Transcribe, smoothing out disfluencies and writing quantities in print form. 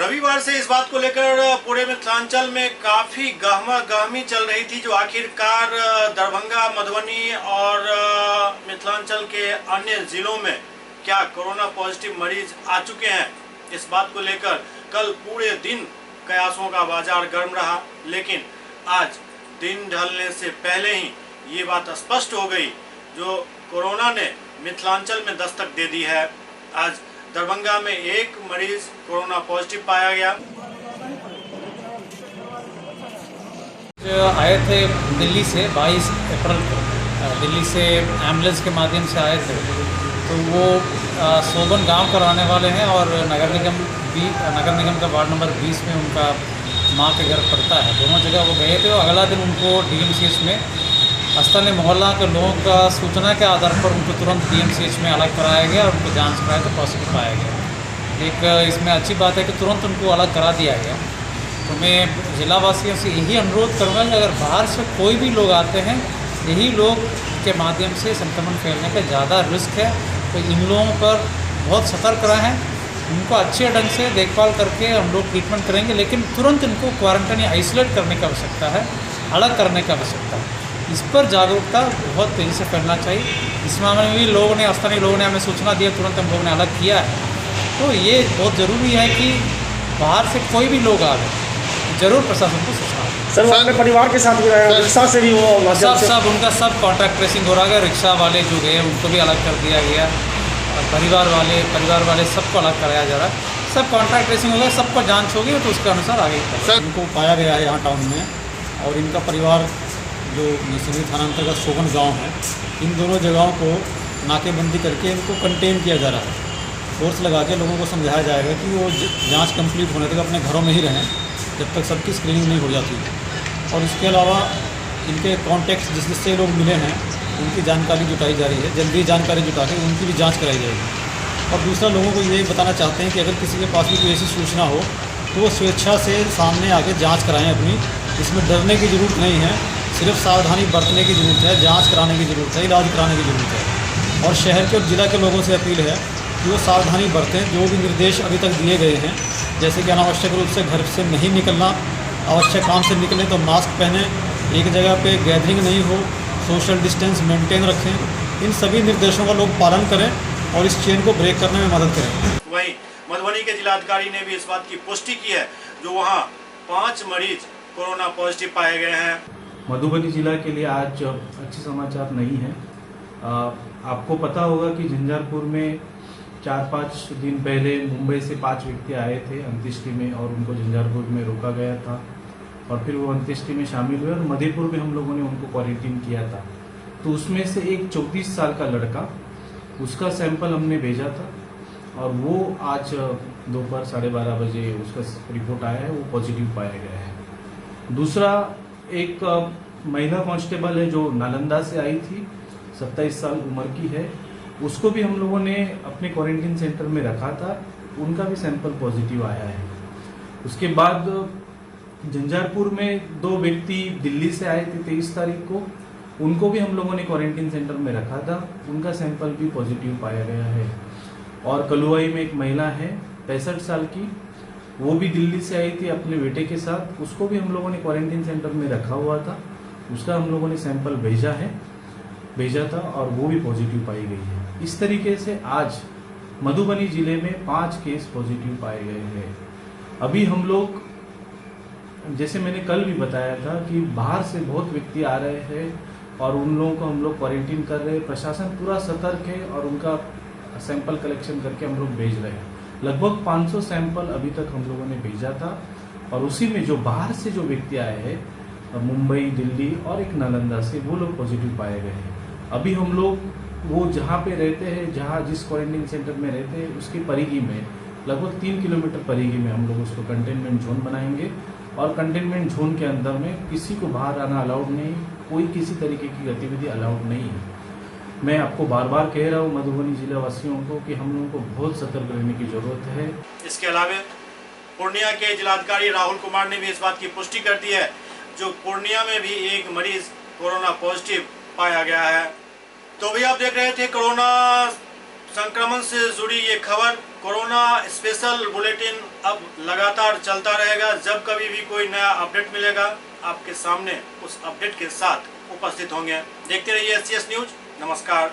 रविवार से इस बात को लेकर पूरे मिथिलांचल में काफी गहमी चल रही थी, जो आखिरकार दरभंगा, मधुबनी और मिथिलांचल के अन्य जिलों में क्या कोरोना पॉजिटिव मरीज आ चुके हैं। इस बात को लेकर कल पूरे दिन कयासों का बाजार गर्म रहा, लेकिन आज दिन ढलने से पहले ही ये बात स्पष्ट हो गई, जो कोरोना ने मिथिलांचल में दस्तक दे दी है। आज दरभंगा में एक मरीज कोरोना पॉजिटिव पाया गया। जो आए थे दिल्ली से 22 अप्रैल को, दिल्ली से एम्बुलेंस के माध्यम से आए थे, तो वो सोबन गांव का रहने वाले हैं और नगर निगम का वार्ड नंबर 20 में उनका माँ के घर पड़ता है। दोनों जगह वो गए थे और अगला दिन उनको डीएमसीएच में स्थानीय मोहल्ला के लोगों का सूचना के आधार पर उनको तुरंत डीएमसीएच में अलग कराया गया और उनको जांच कराया तो पॉजिटिव पाया गया। एक इसमें अच्छी बात है कि तुरंत उनको अलग करा दिया गया। तो मैं जिलावासियों से यही अनुरोध करूँगा कि अगर बाहर से कोई भी लोग आते हैं, यही लोग के माध्यम से संक्रमण फैलने का ज़्यादा रिस्क है, तो इन लोगों पर बहुत सतर्क रहें। उनको अच्छे ढंग से देखभाल करके हम लोग ट्रीटमेंट करेंगे, लेकिन तुरंत इनको क्वारंटाइन या आइसोलेट करने की आवश्यकता है, अलग करने की आवश्यकता है। इस पर जागरूकता बहुत तेज़ी से फैलना चाहिए। इस मामले में भी लोगों ने, स्थानीय लोगों ने हमें सूचना दिया, तुरंत हम लोगों ने अलग किया है। तो ये बहुत ज़रूरी है कि बाहर से कोई भी लोग आ गए, जरूर प्रशासन को सूचना दें। सर, वो अपने परिवार के साथ भी रहे, रिक्शा से भी वो सब उनका सब कॉन्टैक्ट ट्रेसिंग हो रहा है। रिक्शा वाले जो गए उनको भी अलग कर दिया गया, और परिवार वाले सबको अलग कराया जा रहा है। सब कॉन्टैक्ट ट्रेसिंग होगा, सबको जांच होगी तो उसके अनुसार आगे सर इनको पाया गया है यहाँ टाउन में, और इनका परिवार जो नरसिंहपुर थाना अंतर्गत सोबन गांव है, इन दोनों जगहों को नाकेबंदी करके इनको कंटेन किया जा रहा है। फोर्स लगा के लोगों को समझाया जाएगा कि वो जांच कंप्लीट होने तक अपने घरों में ही रहें, जब तक सबकी स्क्रीनिंग नहीं हो जाती। और इसके अलावा इनके कॉन्टैक्ट्स जिससे लोग मिले हैं, उनकी जानकारी जुटाई जा रही है। जल्दी जानकारी जुटा के उनकी भी जाँच कराई जाएगी। और दूसरा, लोगों को ये बताना चाहते हैं कि अगर किसी के पास भी कोई ऐसी सूचना हो तो वो स्वेच्छा से सामने आके जाँच कराएँ अपनी। इसमें डरने की ज़रूरत नहीं है, सिर्फ सावधानी बरतने की ज़रूरत है, जांच कराने की ज़रूरत है, इलाज कराने की ज़रूरत है। और शहर के और ज़िला के लोगों से अपील है कि वो सावधानी बरतें। जो भी निर्देश अभी तक दिए गए हैं, जैसे कि अनावश्यक रूप से घर से नहीं निकलना, आवश्यक काम से निकलें तो मास्क पहनें, एक जगह पे गैदरिंग नहीं हो, सोशल डिस्टेंस मेंटेन रखें, इन सभी निर्देशों का लोग पालन करें और इस चेन को ब्रेक करने में मदद करें। वहीं मधुबनी के जिलाधिकारी ने भी इस बात की पुष्टि की है, जो वहाँ 5 मरीज कोरोना पॉजिटिव पाए गए हैं। मधुबनी जिला के लिए आज अच्छे समाचार नहीं है। आपको पता होगा कि झंझारपुर में 4-5 दिन पहले मुंबई से 5 व्यक्ति आए थे अंत्येष्टि में, और उनको झंझारपुर में रोका गया था, और फिर वो अंत्येष्टि में शामिल हुए और मधेपुर में हम लोगों ने उनको क्वारंटीन किया था। तो उसमें से एक 34 साल का लड़का, उसका सैंपल हमने भेजा था, और वो आज दोपहर 12:30 बजे उसका रिपोर्ट आया है, वो पॉजिटिव पाया गया है। दूसरा, एक महिला कांस्टेबल है जो नालंदा से आई थी, 27 साल उम्र की है, उसको भी हम लोगों ने अपने क्वारंटीन सेंटर में रखा था, उनका भी सैंपल पॉजिटिव आया है। उसके बाद झंझारपुर में 2 व्यक्ति दिल्ली से आए थे 23 तारीख को, उनको भी हम लोगों ने क्वारंटीन सेंटर में रखा था, उनका सैंपल भी पॉजिटिव पाया गया है। और कलुआई में एक महिला है 65 साल की, वो भी दिल्ली से आई थी अपने बेटे के साथ, उसको भी हम लोगों ने क्वारंटीन सेंटर में रखा हुआ था, उसका हम लोगों ने सैंपल भेजा था और वो भी पॉजिटिव पाई गई है। इस तरीके से आज मधुबनी जिले में 5 केस पॉजिटिव पाए गए हैं। अभी हम लोग, जैसे मैंने कल भी बताया था कि बाहर से बहुत व्यक्ति आ रहे हैं और उन लोगों को हम लोग क्वारंटीन कर रहे हैं। प्रशासन पूरा सतर्क है और उनका सैंपल कलेक्शन करके हम लोग भेज रहे हैं। लगभग 500 सैंपल अभी तक हम लोगों ने भेजा था, और उसी में जो बाहर से जो व्यक्ति आए हैं, मुंबई, दिल्ली और एक नालंदा से, वो लोग पॉजिटिव पाए गए हैं। अभी हम लोग वो जहाँ पे रहते हैं, जहाँ जिस क्वारंटीन सेंटर में रहते हैं, उसकी परिधि में लगभग 3 किलोमीटर परिधि में हम लोग उसको कंटेनमेंट जोन बनाएंगे, और कंटेनमेंट जोन के अंदर में किसी को बाहर आना अलाउड नहीं, कोई किसी तरीके की गतिविधि अलाउड नहीं है। मैं आपको बार बार कह रहा हूँ मधुबनी जिला वासियों को कि हम लोगों को बहुत सतर्क रहने की जरूरत है। इसके अलावा पूर्णिया के जिलाधिकारी राहुल कुमार ने भी इस बात की पुष्टि कर दी है, जो पूर्णिया में भी एक मरीज कोरोना पॉजिटिव पाया गया है। तो भी आप देख रहे थे कोरोना संक्रमण से जुड़ी ये खबर। कोरोना स्पेशल बुलेटिन अब लगातार चलता रहेगा। जब कभी भी कोई नया अपडेट मिलेगा आपके सामने उस अपडेट के साथ उपस्थित होंगे। देखते रहिए SCS न्यूज। नमस्कार।